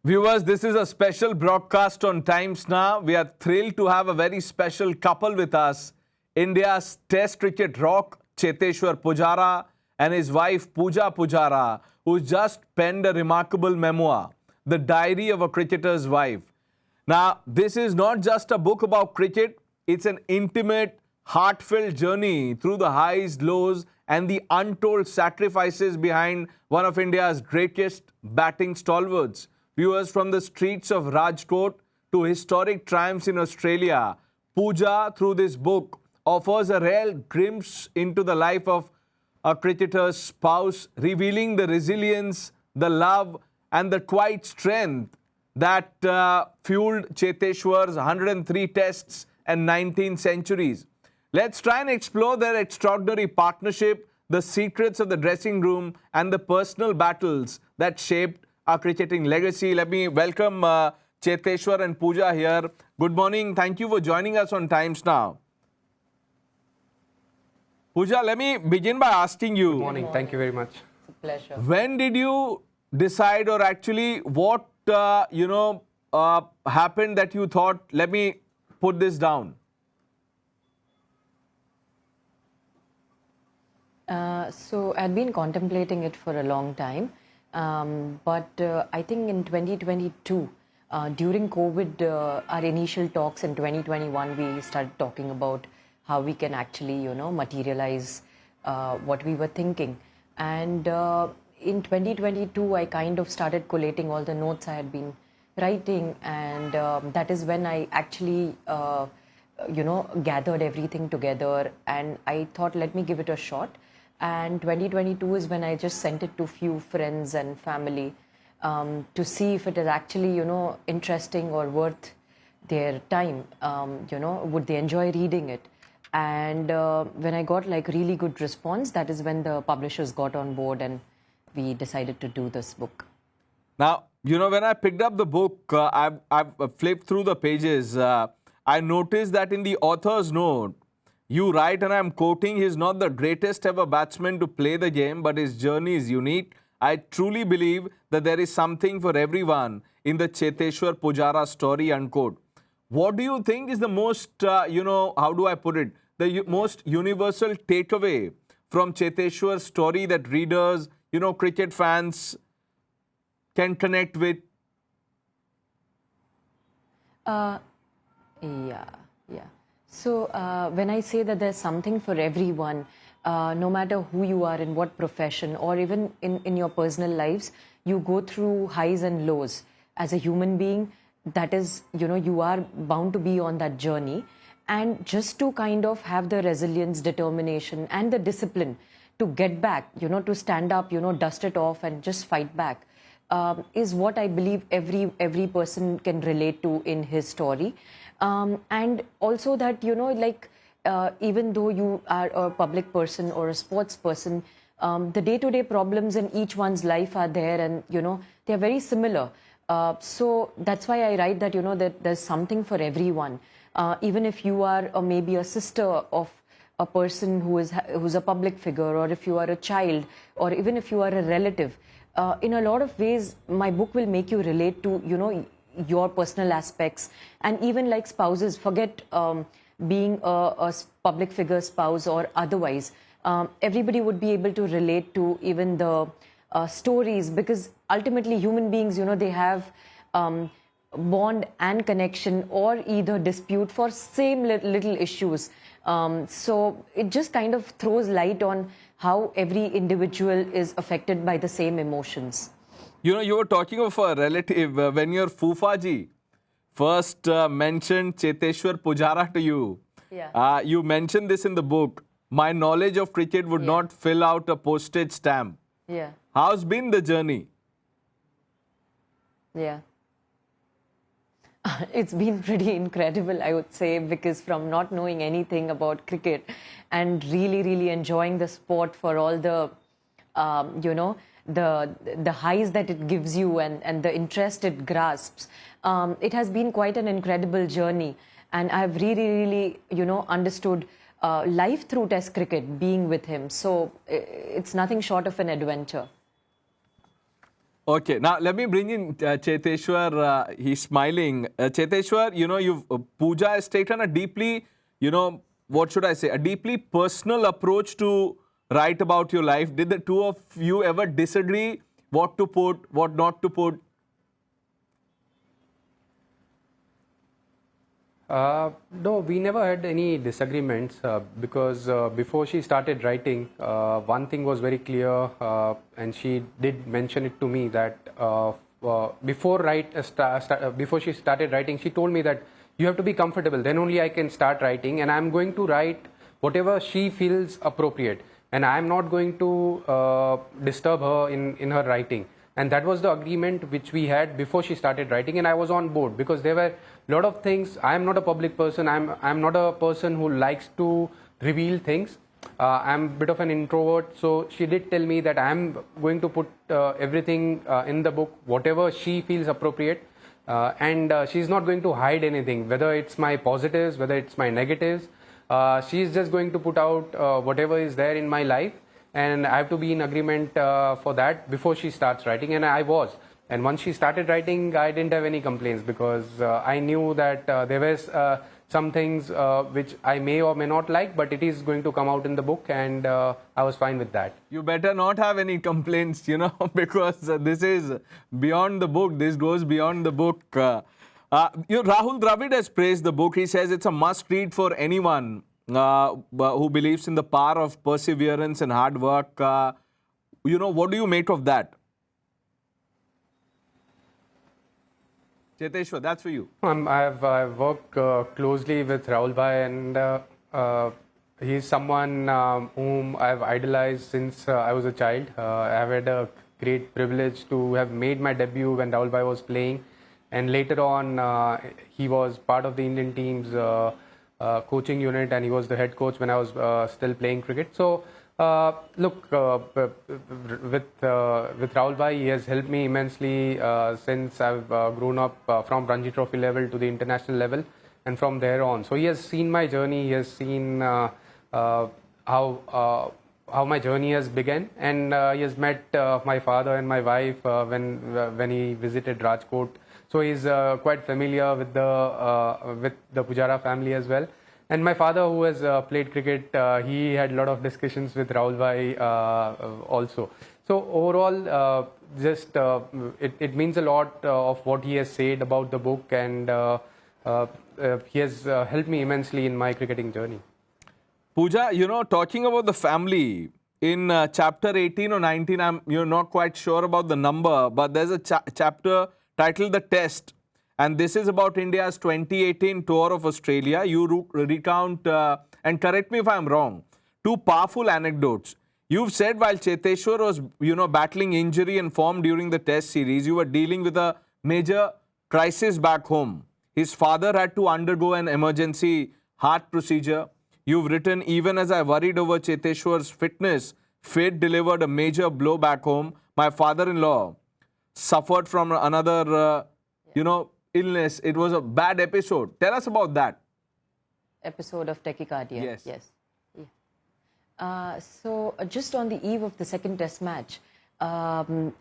Viewers, this is a special broadcast on Times Now. We are thrilled to have a very special couple with us. India's Test cricket rock, Cheteshwar Pujara, and his wife Puja Pujara, who just penned a remarkable memoir, The Diary of a Cricketer's Wife. Now, this is not just a book about cricket, it's an intimate, heartfelt journey through the highs, lows, and the untold sacrifices behind one of India's greatest batting stalwarts. Viewers, from the streets of Rajkot to historic triumphs in Australia, Puja, through this book, offers a rare glimpse into the life of a cricketer's spouse, revealing the resilience, the love, and the quiet strength that fueled Cheteshwar's 103 tests and 19 centuries. Let's try and explore their extraordinary partnership, the secrets of the dressing room, and the personal battles that shaped our cricketing legacy. Let me welcome Cheteshwar and Puja here. Good morning. Thank you for joining us on Times Now. Puja, let me begin by asking you. Good morning. Thank you very much. It's a pleasure. When did you decide, or actually what, happened that you thought, let me put this down? So I'd been contemplating it for a long time. But I think in 2022, during COVID, our initial talks in 2021, we started talking about how we can actually, materialize what we were thinking. And in 2022, I kind of started collating all the notes I had been writing. And that is when I actually, gathered everything together. And I thought, let me give it a shot. And 2022 is when I just sent it to few friends and family to see if it is actually, interesting or worth their time. Would they enjoy reading it? And when I got like really good response, that is when the publishers got on board and we decided to do this book. Now, when I picked up the book, I've flipped through the pages. I noticed that in the author's note, you write, and I'm quoting, "He's not the greatest ever batsman to play the game, but his journey is unique. I truly believe that there is something for everyone in the Cheteshwar Pujara story," unquote. What do you think is the most, how do I put it, the most universal takeaway from Cheteshwar's story that readers, cricket fans can connect with? Yeah. So when I say that there's something for everyone, no matter who you are, in what profession, or even in your personal lives, you go through highs and lows. As a human being, that is, you are bound to be on that journey. And just to kind of have the resilience, determination, and the discipline to get back, to stand up, dust it off and just fight back, is what I believe every person can relate to in his story. And also that, even though you are a public person or a sports person, the day-to-day problems in each one's life are there, and, they're very similar. So that's why I write that, that there's something for everyone. Even if you are maybe a sister of a person who's a public figure, or if you are a child, or even if you are a relative, in a lot of ways, my book will make you relate to, your personal aspects. And even like spouses, forget being a public figure spouse or otherwise, everybody would be able to relate to even the stories, because ultimately human beings, they have bond and connection, or either dispute for same little issues. So it just kind of throws light on how every individual is affected by the same emotions. You were talking of a relative when your Fufaji first mentioned Cheteshwar Pujara to you. Yeah. You mentioned this in the book. My knowledge of cricket would not fill out a postage stamp. Yeah. How's been the journey? Yeah. It's been pretty incredible, I would say, because from not knowing anything about cricket and really, really enjoying the sport for all the, the highs that it gives you and the interest it grasps, it has been quite an incredible journey. And I've really, understood life through Test cricket, being with him. So it's nothing short of an adventure. Okay, now let me bring in Cheteshwar. He's smiling. Cheteshwar, Puja has taken a deeply, what should I say, a deeply personal approach to write about your life. Did the two of you ever disagree what to put, what not to put? No, we never had any disagreements because before she started writing, one thing was very clear, and she did mention it to me that before she started writing, she told me that you have to be comfortable. Then only I can start writing, and I'm going to write whatever she feels appropriate, and I'm not going to disturb her in her writing. And that was the agreement which we had before she started writing, and I was on board because there were a lot of things. I'm not a public person. I'm not a person who likes to reveal things. I'm a bit of an introvert, so she did tell me that I'm going to put everything in the book, whatever she feels appropriate, and she's not going to hide anything, whether it's my positives, whether it's my negatives. She's just going to put out whatever is there in my life, and I have to be in agreement for that before she starts writing, and I was. And once she started writing, I didn't have any complaints because I knew that there was some things which I may or may not like, but it is going to come out in the book, and I was fine with that. You better not have any complaints, because this is beyond the book. This goes beyond the book. Rahul Ravid has praised the book. He says it's a must-read for anyone who believes in the power of perseverance and hard work. What do you make of that? Cheteshwar, that's for you. I've worked closely with Rahul Bhai, and he's someone whom I've idolized since I was a child. I've had a great privilege to have made my debut when Rahul Bhai was playing, and later on he was part of the Indian team's coaching unit, and he was the head coach when I was still playing cricket. So look, with Rahul Bhai, he has helped me immensely since I've grown up from Ranji Trophy level to the international level, and from there on. So he has seen my journey. He has seen how my journey has begun, and he has met my father and my wife when he visited Rajkot. So he's quite familiar with the Pujara family as well. And my father, who has played cricket, he had a lot of discussions with Rahul Bhai also. So overall, it means a lot of what he has said about the book, and he has helped me immensely in my cricketing journey. Puja, talking about the family, in chapter 18 or 19, I'm not quite sure about the number, but there's a chapter titled The Test. And this is about India's 2018 tour of Australia. You recount, and correct me if I'm wrong, two powerful anecdotes. You've said while Cheteshwar was, battling injury and form during the test series, you were dealing with a major crisis back home. His father had to undergo an emergency heart procedure. You've written, even as I worried over Cheteshwar's fitness, fate delivered a major blow back home. My father-in-law suffered from another, illness. It was a bad episode. Tell us about that. Episode of tachycardia. Yes. So just on the eve of the second test match, the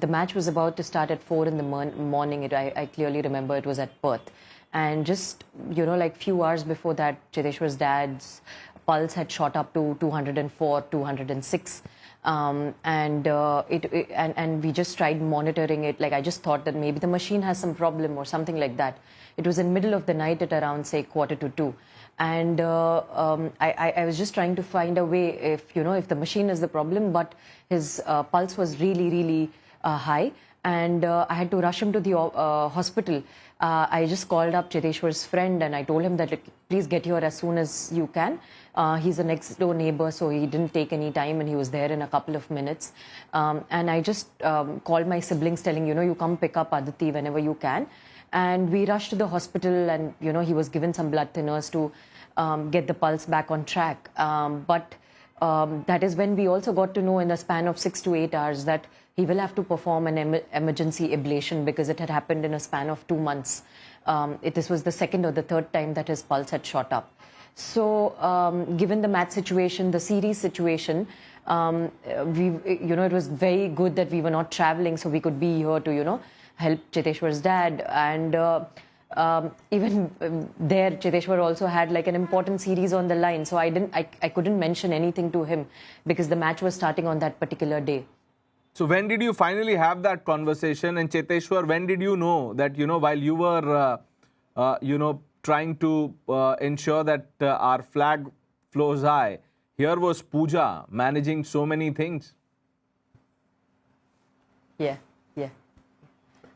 match was about to start at 4 in the morning. I clearly remember it was at Perth. And just, like few hours before that, Cheteshwar's dad's pulse had shot up to 204, 206. And we just tried monitoring it. Like, I just thought that maybe the machine has some problem or something like that. It was in middle of the night at around, say, 1:45. And I was just trying to find a way if the machine is the problem, but his pulse was really, really high. And I had to rush him to the hospital. I just called up Cheteshwar's friend and I told him that, please get here as soon as you can. He's a next door neighbor, so he didn't take any time and he was there in a couple of minutes. And I just called my siblings telling, you come pick up Aditi whenever you can. And we rushed to the hospital and, he was given some blood thinners to get the pulse back on track. But that is when we also got to know in the span of 6 to 8 hours that he will have to perform an emergency ablation because it had happened in a span of 2 months. This was the second or the third time that his pulse had shot up. So given the match situation, the series situation, It was very good that we were not traveling, so we could be here to, help Cheteshwar's dad. And even there, Cheteshwar also had like an important series on the line. So I couldn't mention anything to him because the match was starting on that particular day. So when did you finally have that conversation? And Cheteshwar, when did you know that, while you were, trying to ensure that our flag flows high, here was Puja managing so many things? Yeah.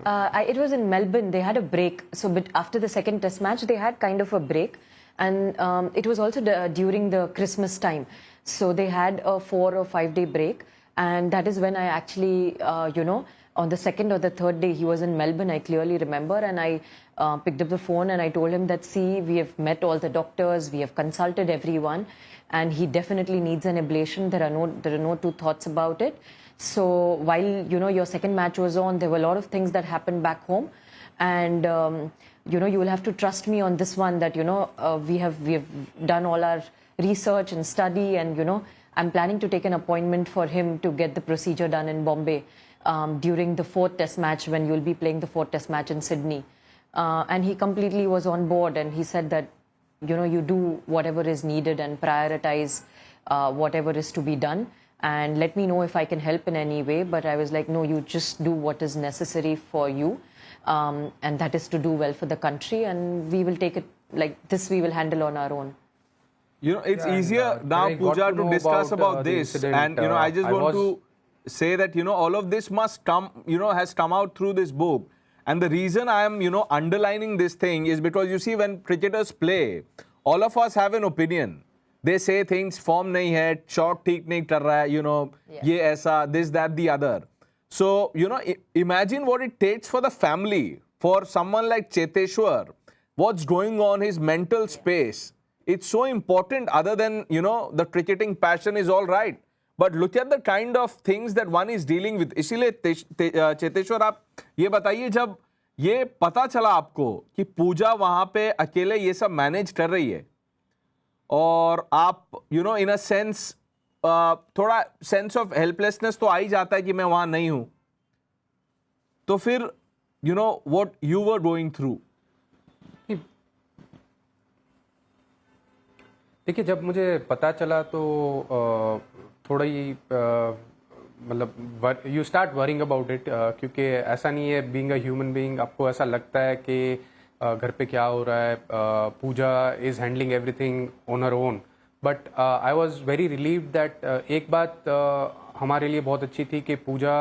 It was in Melbourne. They had a break. So but after the second test match, they had kind of a break. And it was also during the Christmas time. So they had a 4 or 5 day break. And that is when I actually, on the second or the third day, he was in Melbourne, I clearly remember. And I picked up the phone and I told him that, see, we have met all the doctors, we have consulted everyone, and he definitely needs an ablation. There are no two thoughts about it. So while, your second match was on, there were a lot of things that happened back home. And, you will have to trust me on this one that, we have done all our research and study, and, I'm planning to take an appointment for him to get the procedure done in Bombay during the 4th test match, when you'll be playing the 4th test match in Sydney. And he completely was on board, and he said that, you do whatever is needed and prioritize whatever is to be done, and let me know if I can help in any way. But I was like, no, you just do what is necessary for you, and that is to do well for the country, and we will take it like this, we will handle on our own. It's easier now, Puja, to discuss about this. And, I just want to say that, all of this must come, has come out through this book. And the reason I am, underlining this thing is because, you see, when cricketers play, all of us have an opinion. They say things, form nahi hai, shot theek nahi kar raha hai, ye aisa, this, that, the other. So, imagine what it takes for the family, for someone like Cheteshwar, what's going on, his mental space. It's so important. Other than, the cricketing passion is all right. But look at the kind of things that one is dealing with. इसीलिए चेतेश्वर, आप ये बताइए, जब ये पता चला आपको कि पूजा वहां पे अकेले ये सब मैनेज कर रही है, और आप, in a sense, थोड़ा सेंस ऑफ हेल्पलेसनेस तो आ ही जाता है कि मैं वहां नहीं हूं, तो फिर, what you were going through. देखिए, जब मुझे पता चला तो थोड़ा ही मतलब you start worrying about it, क्योंकि ऐसा नहीं है, बीइंग अ ह्यूमन बीइंग आपको ऐसा लगता है कि घर पे क्या हो रहा है, Pooja is handling everything on her own. But I was very relieved that एक बात हमारे लिए बहुत अच्छी थी कि पूजा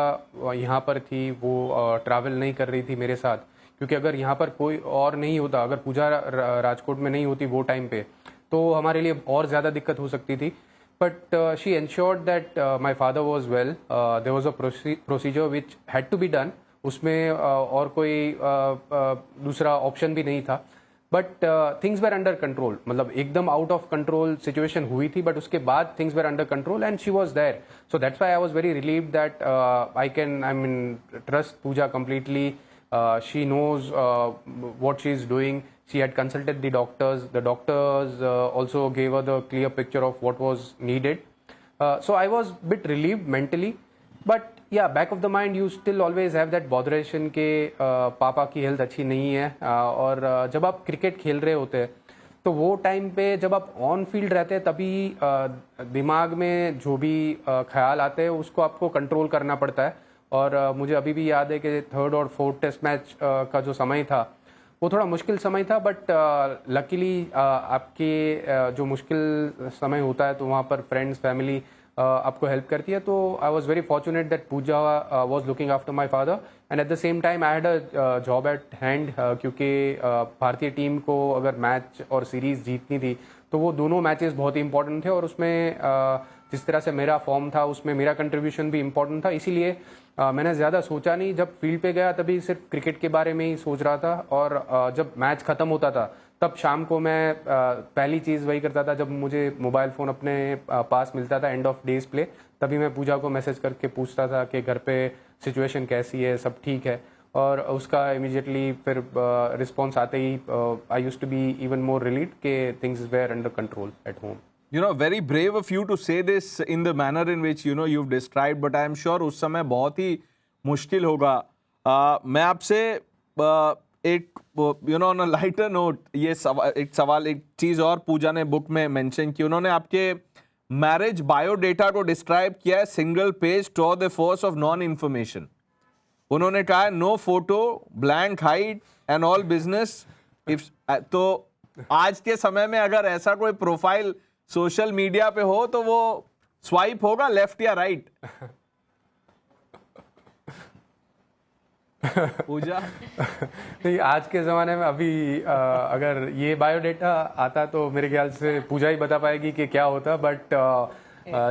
यहाँ पर थी, वो ट्रैवल नहीं कर रही थी मेरे साथ. क्योंकि अगर यहाँ पर कोई और नहीं होता, अगर पूजा राजकोट में नहीं होती वो टाइम पे, तो हमारे लिए और ज़्यादा दिक्कत हो सकती थी. But she ensured that my father was well. There was a procedure which had to be done. उसमें और कोई दूसरा ऑप्शन भी नहीं था. But things were under control. मतलब एकदम आउट ऑफ कंट्रोल सिचुएशन हुई थी, बट उसके बाद things were under control and she was there. So that's why I was very relieved that I mean trust Puja completely. She knows what she is doing. She had consulted the doctors. The doctors also gave her the clear picture of what was needed. So I was a bit relieved mentally. But yeah, back of the mind, you still always have that botheration कि पापा की health अच्छी नहीं है. और जब आप cricket खेल रहे होते हैं, तो वो टाइम पे जब आप ऑन फील्ड रहते हैं, तभी दिमाग में जो भी ख्याल आते हैं उसको आपको कंट्रोल करना पड़ता है. और मुझे अभी भी याद है कि 3rd और 4th टेस्ट मैच का जो समय था, वो थोड़ा मुश्किल समय था. बट लकीली आपके जो मुश्किल समय होता है, तो वहाँ पर फ्रेंड्स, फैमिली आपको हेल्प करती है. तो I was very fortunate that Puja was looking after my father, and at the same time I had a job at hand. क्योंकि भारतीय टीम को अगर मैच और सीरीज जीतनी थी, तो वो दोनों मैचेस बहुत ही इंपॉर्टेंट थे. और उसमें जिस तरह से मेरा फॉर्म था, उसमें मेरा कंट्रीब्यूशन भी इम्पोर्टेंट था. इसीलिए मैंने ज़्यादा सोचा नहीं. जब फील्ड पे गया तभी सिर्फ क्रिकेट के बारे में ही सोच रहा था. और जब मैच ख़त्म होता था, तब शाम को मैं पहली चीज़ वही करता था. जब मुझे मोबाइल फ़ोन अपने पास मिलता था एंड ऑफ डेज प्ले, तभी मैं पूजा को मैसेज करके पूछता था कि घर पे सिचुएशन कैसी है, सब ठीक है. और उसका इमीडिएटली फिर रिस्पॉन्स आते ही I used to be even more relieved कि things where under control at home. very brave of you to say this in the manner in which you've described, but I am sure उस समय बहुत ही मुश्किल होगा. मैं आपसे एक on a lighter note ये एक चीज और पूजा ने बुक में मेंशन की. उन्होंने आपके मैरिज बायोडेटा को डिस्क्राइब किया है single page to the force of non information. उन्होंने कहा है no photo, blank height and all business. तो आज के समय में अगर ऐसा कोई प्रोफाइल सोशल मीडिया पे हो तो वो स्वाइप होगा लेफ्ट या राइट? पूजा नहीं, आज के ज़माने में अभी अगर ये बायोडेटा आता तो मेरे ख्याल से पूजा ही बता पाएगी कि क्या होता. But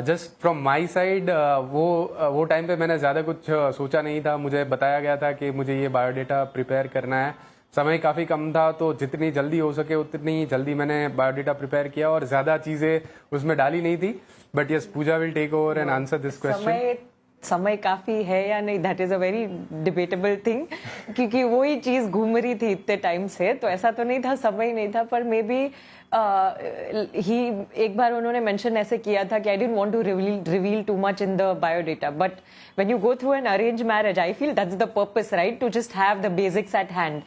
just from my side वो टाइम पे मैंने ज़्यादा कुछ सोचा नहीं था. मुझे बताया गया था कि मुझे ये बायोडेटा प्रिपेयर करना है. समय काफ़ी कम था तो जितनी जल्दी हो सके उतनी जल्दी मैंने बायोडेटा प्रिपेयर किया और ज़्यादा चीज़ें उसमें डाली नहीं थी. But yes, Puja will take over and answer this question. समय काफी है या नहीं, that is a very debatable thing, क्योंकि वही चीज घूम रही थी इतने टाइम से. तो ऐसा तो नहीं था, समय नहीं था, पर मे बी ही एक बार उन्होंने मेंशन ऐसे किया था कि I didn't want to reveal too much in the biodata. But when you go through an arrange marriage, I feel that's the purpose, right, to just have the basics at hand.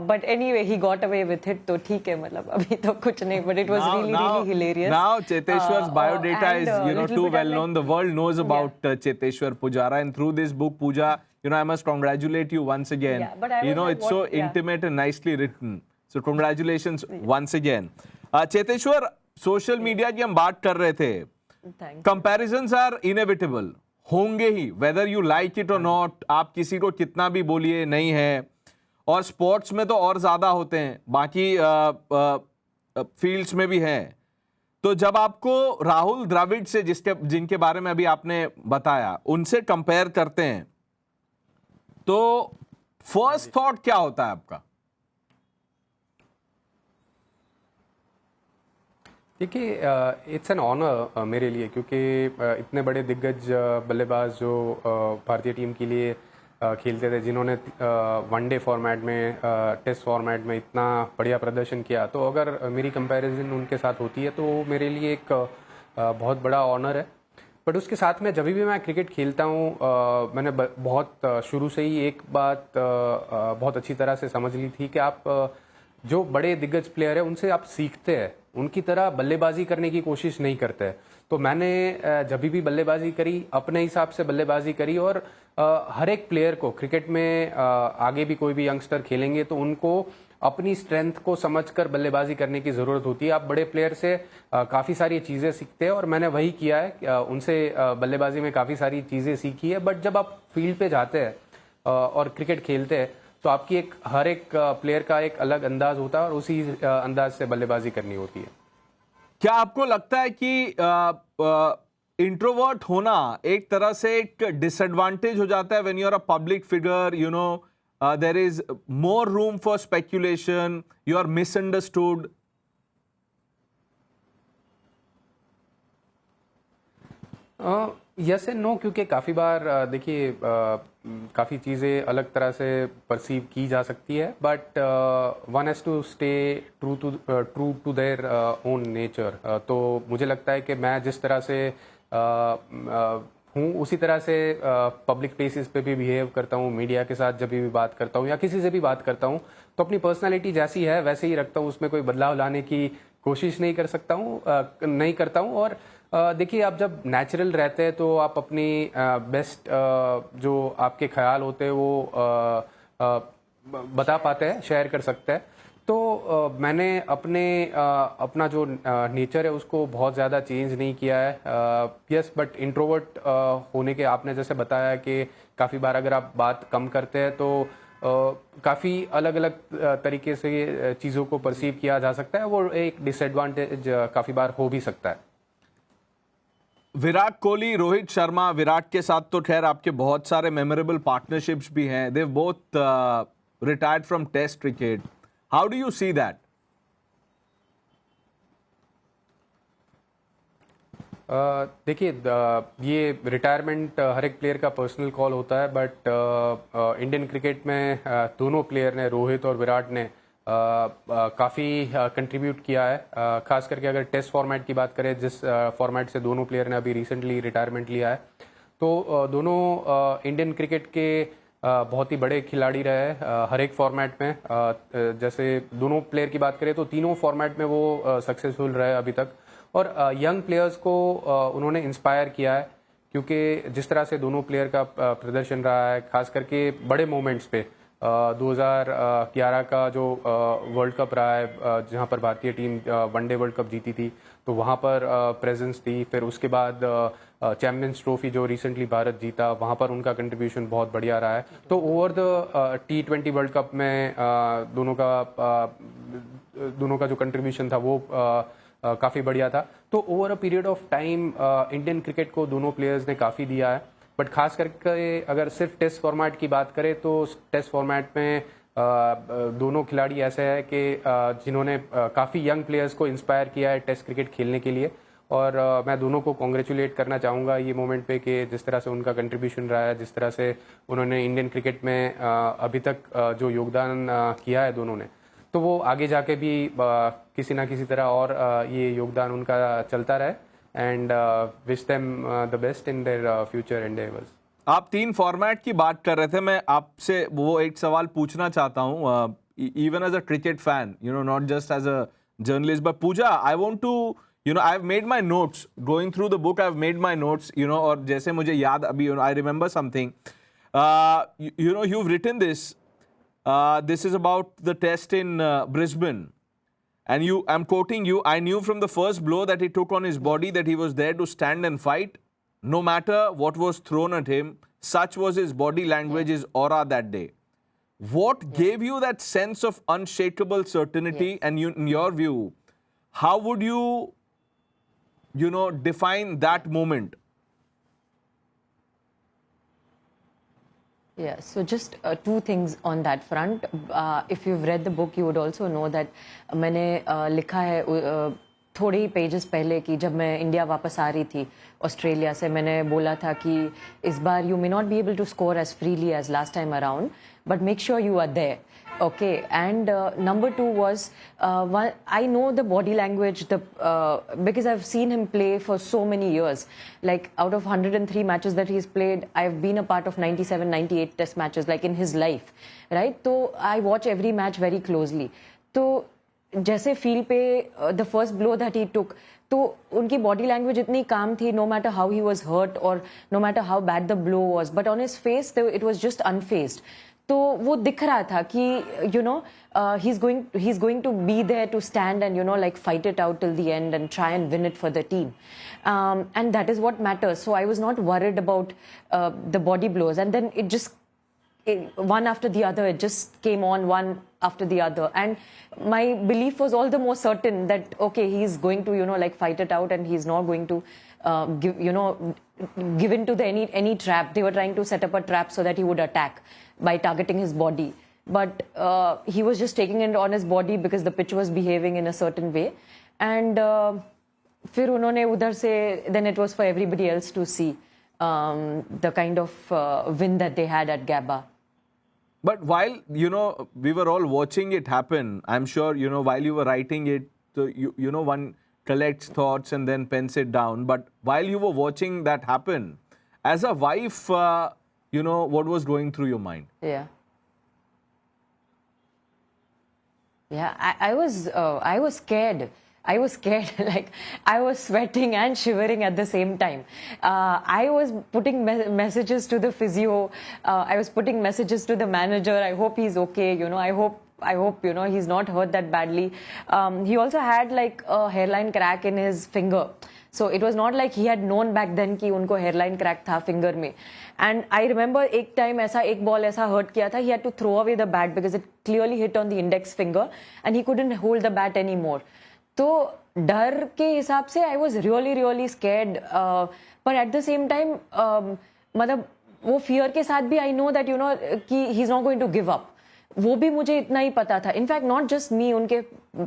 But anyway he got away with it, तो ठीक है, मतलब अभी तो कुछ नहीं. But it was really really hilarious. Now Cheteshwar's biodata is too well known. The world knows about Cheteshwar Pujara, and through this book, Puja, I must congratulate you once again. Yeah, but I was like, it's so intimate and nicely written. So congratulations once again. Cheteshwar, social media की हम बात कर रहे थे. Comparisons are inevitable. होंगे ही, whether you like it or not. आप किसी को कितना भी बोलिए नहीं है. और स्पोर्ट्स में तो और ज्यादा होते हैं, बाकी फील्ड्स में भी हैं. तो जब आपको राहुल द्रविड़ से जिनके बारे में अभी आपने बताया, उनसे कंपेयर करते हैं, तो फर्स्ट थॉट क्या होता है आपका? देखिए, इट्स एन ऑनर मेरे लिए, क्योंकि इतने बड़े दिग्गज बल्लेबाज जो भारतीय टीम के लिए खेलते थे, जिन्होंने वनडे फॉर्मेट में, टेस्ट फॉर्मेट में इतना बढ़िया प्रदर्शन किया, तो अगर मेरी कंपैरिजन उनके साथ होती है तो मेरे लिए एक बहुत बड़ा ऑनर है. बट उसके साथ में जब भी मैं क्रिकेट खेलता हूँ, मैंने बहुत शुरू से ही एक बात बहुत अच्छी तरह से समझ ली थी कि आप जो बड़े दिग्गज प्लेयर है उनसे आप सीखते हैं, उनकी तरह बल्लेबाजी करने की कोशिश नहीं करते. तो मैंने जब भी बल्लेबाजी करी, अपने हिसाब से बल्लेबाजी करी. और हर एक प्लेयर को क्रिकेट में आगे भी कोई भी यंगस्टर खेलेंगे तो उनको अपनी स्ट्रेंथ को समझकर बल्लेबाजी करने की ज़रूरत होती है. आप बड़े प्लेयर से काफ़ी सारी चीज़ें सीखते हैं और मैंने वही किया है. उनसे बल्लेबाजी में काफ़ी सारी चीज़ें सीखी है. बट जब आप फील्ड पे जाते हैं और क्रिकेट खेलते हैं तो आपकी हर एक प्लेयर का एक अलग अंदाज होता है और उसी अंदाज से बल्लेबाजी करनी होती है. क्या आपको लगता है कि इंट्रोवर्ट होना एक तरह से एक डिसएडवांटेज हो जाता है? When you are a public figure, there is more room for speculation, you are misunderstood. Yes and no, क्योंकि काफ़ी बार देखिए काफ़ी चीज़ें अलग तरह से परसीव की जा सकती है. But one has to stay true to their own nature. तो मुझे लगता है कि मैं जिस तरह से हूँ उसी तरह से पब्लिक प्लेसेस पे भी बिहेव करता हूँ. मीडिया के साथ जब भी बात करता हूँ या किसी से भी बात करता हूँ तो अपनी पर्सनालिटी जैसी है वैसे ही रखता हूँ. उसमें कोई बदलाव लाने की कोशिश नहीं करता हूँ. और देखिए, आप जब नेचुरल रहते हैं तो आप अपनी बेस्ट जो आपके ख्याल होते हैं वो बता पाते हैं, शेयर कर सकते हैं. तो मैंने अपना जो नेचर है उसको बहुत ज़्यादा चेंज नहीं किया है. यस, बट इंट्रोवर्ट होने के आपने जैसे बताया कि काफ़ी बार अगर आप बात कम करते हैं तो काफ़ी अलग अलग तरीके से चीज़ों को परसीव किया जा सकता है. वो एक डिसएडवांटेज काफ़ी बार हो भी सकता है. विराट कोहली, रोहित शर्मा, विराट के साथ तो खैर आपके बहुत सारे मेमोरेबल पार्टनरशिप्स भी हैं. They both retired from test cricket. How do you see that? देखिए, ये रिटायरमेंट हर एक प्लेयर का पर्सनल कॉल होता है. बट इंडियन क्रिकेट में दोनों प्लेयर ने, रोहित और विराट ने, काफ़ी कंट्रीब्यूट किया है, खास करके अगर टेस्ट फॉर्मेट की बात करें, जिस फॉर्मेट से दोनों प्लेयर ने अभी रिसेंटली रिटायरमेंट लिया है, तो दोनों इंडियन क्रिकेट के बहुत ही बड़े खिलाड़ी रहे हर एक फॉर्मेट में। जैसे दोनों प्लेयर की बात करें तो तीनों फॉर्मेट में वो सक्सेसफुल रहे अभी तक, और यंग प्लेयर्स को उन्होंने इंस्पायर किया है, क्योंकि जिस तरह से दोनों प्लेयर का प्रदर्शन रहा है, खास करके बड़े मोमेंट्स पे 2011 का जो वर्ल्ड कप रहा है, जहां पर भारतीय टीम वनडे वर्ल्ड कप जीती थी, तो वहां पर प्रेजेंस थी। फिर उसके बाद चैंपियंस ट्रॉफी जो रिसेंटली भारत जीता, वहां पर उनका कंट्रीब्यूशन बहुत बढ़िया रहा है। तो over the T20 world cup में दोनों का जो कंट्रीब्यूशन था वो काफ़ी बढ़िया था। तो over a period of time Indian cricket को दोनों प्लेयर्स ने काफ़ी दिया है। बट खास करके अगर सिर्फ टेस्ट फॉर्मेट की बात करें तो टेस्ट फॉर्मेट में दोनों खिलाड़ी ऐसे हैं कि जिन्होंने काफ़ी यंग प्लेयर्स को इंस्पायर किया है टेस्ट क्रिकेट खेलने के लिए, और मैं दोनों को कॉन्ग्रेचुलेट करना चाहूँगा ये मोमेंट पे कि जिस तरह से उनका कंट्रीब्यूशन रहा है, जिस तरह से उन्होंने इंडियन क्रिकेट में अभी तक जो योगदान किया है दोनों ने, तो वो आगे जाके भी किसी ना किसी तरह और ये योगदान उनका चलता रहे, and wish them the best in their future endeavours. आप 3 फॉर्मेट की बात कर रहे थे, मैं आपसे वो एक सवाल पूछना चाहता हूँ, even as a cricket fan, you know, not just as a journalist, but Puja, I want to, you know, I have made my notes going through the book, I have made my notes, you know, और जैसे मुझे याद अभी, I remember something, you know, you have written this, this is about the test in Brisbane, and I'm quoting you, I knew from the first blow that he took on his body that he was there to stand and fight, no matter what was thrown at him. Such was his body language, his aura that day. What gave you that sense of unshakable certainty? And in your view, how would you, you know, define that moment? Yeah, so just 2 things on that front. If you've read the book, you would also know that मैंने लिखा है थोड़े ही pages पहले कि जब मैं India वापस आ रही थी ऑस्ट्रेलिया से, मैंने बोला था कि इस बार you may not be able to score as freely as last time around, but make sure you are there. Okay, and number 2 was I know the body language, because I've seen him play for so many years. Like out of 103 matches that he's played, I've been a part of 97, 98 test matches, like in his life, right? So I watch every match very closely. तो जैसे field पे the first blow that he took, तो उनकी body language इतनी काम थी, no matter how he was hurt or no matter how bad the blow was, but on his face it was just unfazed. तो वो दिख रहा था कि you know he's going to be there to stand and, you know, like fight it out till the end and try and win it for the team, and that is what matters. So I was not worried about the body blows, and then one after the other, it just came on one after the other, and my belief was all the more certain that okay, he's going to, you know, like fight it out, and he's not going to give in to any trap. They were trying to set up a trap so that he would attack by targeting his body, but he was just taking it on his body because the pitch was behaving in a certain way, and फिर उन्होंने उधर से, then it was for everybody else to see the kind of win that they had at Gabba. But while, you know, we were all watching it happen, I'm sure, you know, while you were writing it, so you know, one collects thoughts and then pens it down. But while you were watching that happen, as a wife, you know, what was going through your mind? Yeah. Yeah, I was scared. I was scared, like I was sweating and shivering at the same time. I was putting messages to the physio. I was putting messages to the manager. I hope he's okay. You know, I hope you know he's not hurt that badly. He also had like a hairline crack in his finger. So it was not like he had known back then कि उनको hairline crack था finger में. And I remember एक time एक ball ऐसा hurt किया था. He had to throw away the bat because it clearly hit on the index finger and he couldn't hold the bat anymore. तो डर के हिसाब से I was really scared, but at the same time मतलब वो fear के साथ भी I know that, you know, कि he's not going to give up. वो भी मुझे इतना ही पता था. इनफैक्ट नॉट जस्ट मी, उनके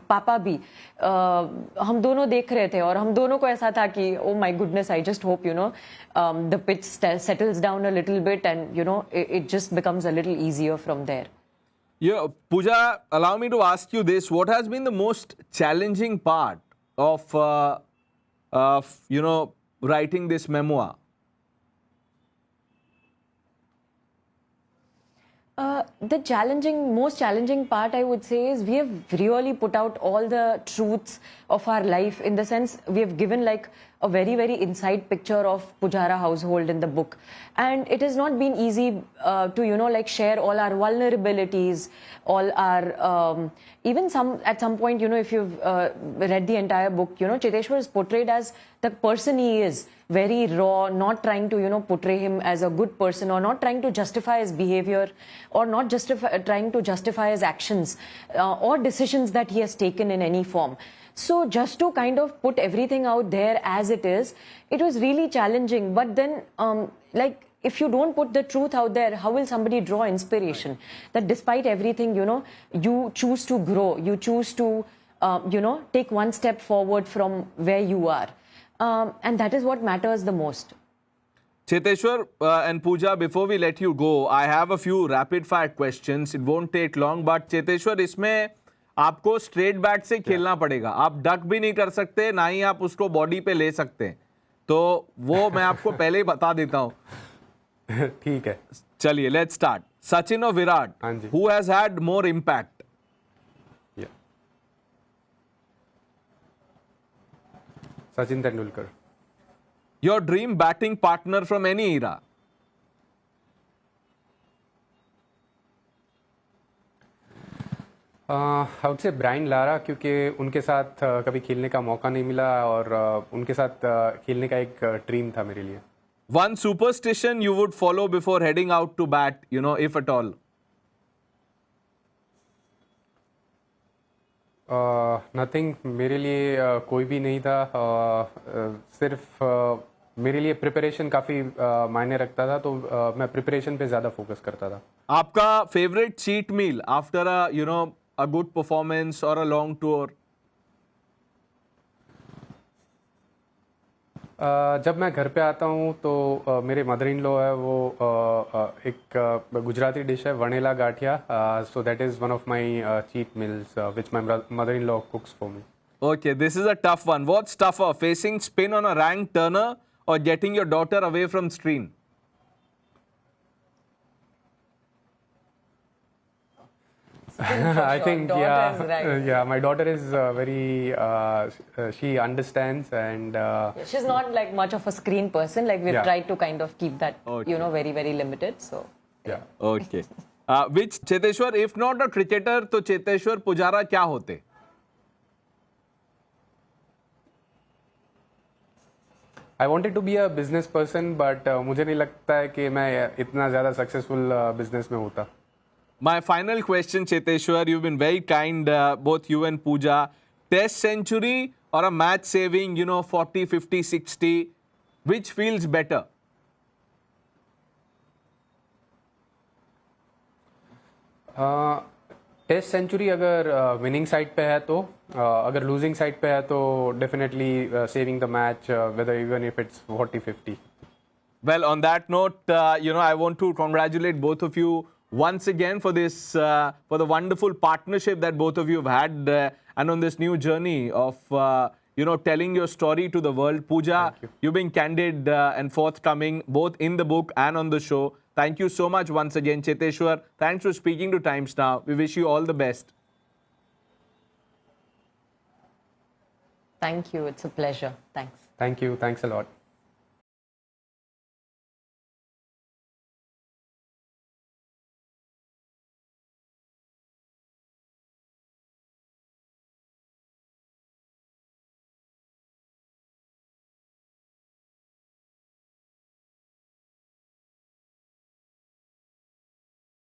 पापा भी, हम दोनों देख रहे थे और हम दोनों को ऐसा था कि oh my goodness, I just hope, you know, the pitch settles down a little bit and, you know, it just becomes a little easier from there. Yeah, Puja, allow me to ask you this. What has been the most challenging part of writing this memoir? The most challenging part, I would say, is we have really put out all the truths of our life, in the sense we have given like a very, very inside picture of Pujara household in the book. And it has not been easy to, like share all our vulnerabilities, all our, even at some point, if you've read the entire book, Cheteshwar is portrayed as the person he is, very raw, not trying to, portray him as a good person, or not trying to justify his behavior, or not trying to justify his actions or decisions that he has taken in any form. So just to kind of put everything out there as it is, it was really challenging. But then, like, if you don't put the truth out there, how will somebody draw inspiration? That despite everything, you choose to grow, you choose to, take one step forward from where you are. And that is what matters the most. Cheteshwar and Puja, before we let you go, I have a few rapid fire questions. It won't take long, but Cheteshwar, इसमें आपको straight bat से खेलना पड़ेगा. आप duck भी नहीं कर सकते, ना ही आप उसको बॉडी पे ले सकते हैं. तो वो मैं आपको पहले ही बता देता हूँ. ठीक है. चलिए, लेट्स स्टार्ट. सचिन और Virat, who has had more impact? Sachin Tendulkar. Your dream batting partner from any era? I would say Brian Lara, क्योंकि उनके साथ कभी खेलने का मौका नहीं मिला, और उनके साथ खेलने का एक ड्रीम था मेरे लिए. One superstition you would follow before heading out to bat, if at all? Nothing. मेरे लिए कोई भी नहीं था. सिर्फ मेरे लिए प्रिपरेशन काफ़ी मायने रखता था, तो मैं प्रिपरेशन पे ज़्यादा फोकस करता था. आपका favourite cheat meal after a good performance or a long tour? जब मैं घर पे आता हूँ तो मेरे मदर इन लॉ है, वो एक गुजराती डिश है, vanilla gathiya. So that is one of my cheat meals which my mother in law कुक्स for me. Okay, this is a tough one. What's tougher, facing spin on a ranked turner or getting your daughter away from screen? I think my daughter is very she understands, and she's not like much of a screen person. Like we've tried to kind of keep that very, very limited. So Okay. Which Cheteshwar, if not a cricketer, तो Cheteshwar Pujara क्या होते? I wanted to be a business person, but मुझे नहीं लगता है कि मैं इतना ज़्यादा successful business में होता. My final question, Cheteshwar, you've been very kind, both you and Puja. Test century or a match saving, 40, 50, 60, which feels better? Test century अगर विनिंग साइड पे है तो, अगर लूजिंग साइड पे है तो definitely saving the match, whether even if it's 40-50. Well, on that note, I want to congratulate both of you once again for this, for the wonderful partnership that both of you have had, and on this new journey of, telling your story to the world. Puja, you've been candid and forthcoming, both in the book and on the show. Thank you so much once again. Cheteshwar, thanks for speaking to Times Now. We wish you all the best. Thank you. It's a pleasure. Thanks. Thank you. Thanks a lot.